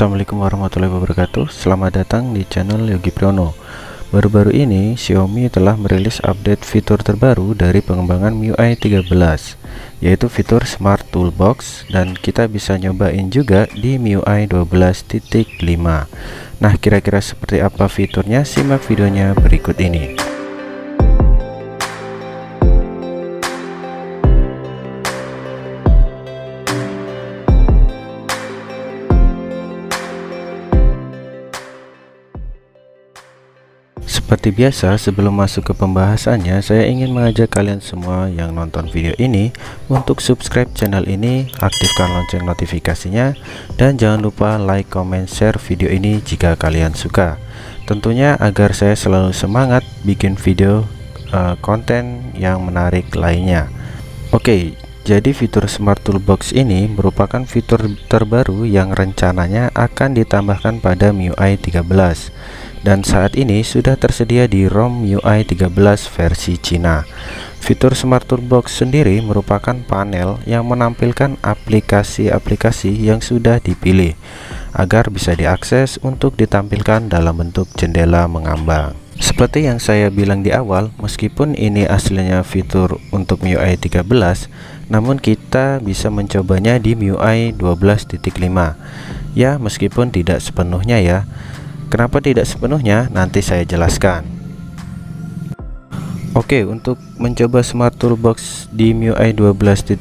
Assalamualaikum warahmatullahi wabarakatuh. Selamat datang di channel Yogi Priyono. Baru-baru ini Xiaomi telah merilis update fitur terbaru dari pengembangan MIUI 13, yaitu fitur Smart Toolbox, dan kita bisa nyobain juga di MIUI 12.5. Nah, kira-kira seperti apa fiturnya? Simak videonya berikut ini. Seperti biasa, sebelum masuk ke pembahasannya, saya ingin mengajak kalian semua yang nonton video ini untuk subscribe channel ini, aktifkan lonceng notifikasinya, dan jangan lupa like, comment, share video ini jika kalian suka. Tentunya agar saya selalu semangat bikin video konten yang menarik lainnya. Oke, jadi fitur Smart Toolbox ini merupakan fitur terbaru yang rencananya akan ditambahkan pada MIUI 13. Dan saat ini sudah tersedia di ROM MIUI 13 versi Cina. Fitur Smart Toolbox sendiri merupakan panel yang menampilkan aplikasi-aplikasi yang sudah dipilih agar bisa diakses untuk ditampilkan dalam bentuk jendela mengambang. Seperti yang saya bilang di awal, meskipun ini aslinya fitur untuk MIUI 13, namun kita bisa mencobanya di MIUI 12.5. Ya, meskipun tidak sepenuhnya ya. Kenapa tidak sepenuhnya? Nanti saya jelaskan. Oke, untuk mencoba Smart Toolbox di MIUI 12.5,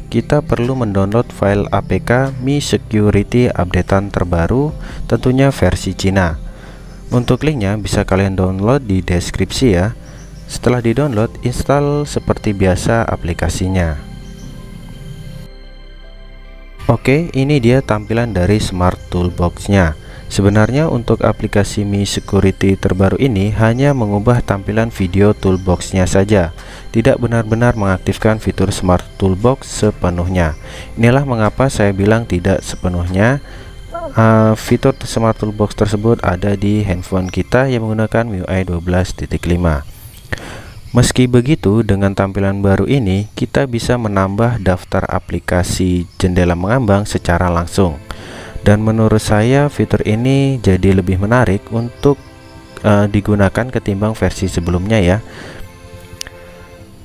kita perlu mendownload file APK Mi Security updatean terbaru, tentunya versi Cina. Untuk linknya bisa kalian download di deskripsi ya. Setelah di-download, install seperti biasa aplikasinya. Oke, ini dia tampilan dari Smart Toolbox-nya. Sebenarnya untuk aplikasi Mi Security terbaru ini hanya mengubah tampilan video toolbox-nya saja, tidak benar-benar mengaktifkan fitur Smart Toolbox sepenuhnya. Inilah mengapa saya bilang tidak sepenuhnya. Fitur Smart Toolbox tersebut ada di handphone kita yang menggunakan MIUI 12.5. Meski begitu, dengan tampilan baru ini kita bisa menambah daftar aplikasi jendela mengambang secara langsung. Dan menurut saya fitur ini jadi lebih menarik untuk digunakan ketimbang versi sebelumnya ya.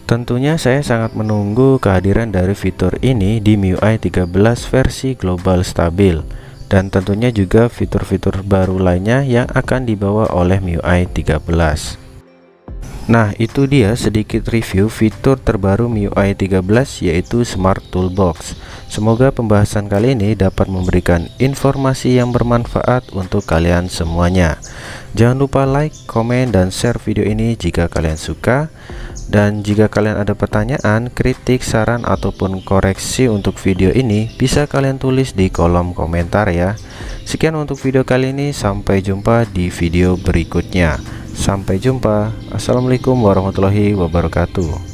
Tentunya saya sangat menunggu kehadiran dari fitur ini di MIUI 13 versi global stabil, dan tentunya juga fitur-fitur baru lainnya yang akan dibawa oleh MIUI 13. Nah, itu dia sedikit review fitur terbaru MIUI 13, yaitu Smart Toolbox. Semoga pembahasan kali ini dapat memberikan informasi yang bermanfaat untuk kalian semuanya. Jangan lupa like, komen, dan share video ini jika kalian suka. Dan jika kalian ada pertanyaan, kritik, saran, ataupun koreksi untuk video ini, bisa kalian tulis di kolom komentar ya. Sekian untuk video kali ini, sampai jumpa di video berikutnya. Sampai jumpa. Assalamualaikum warahmatullahi wabarakatuh.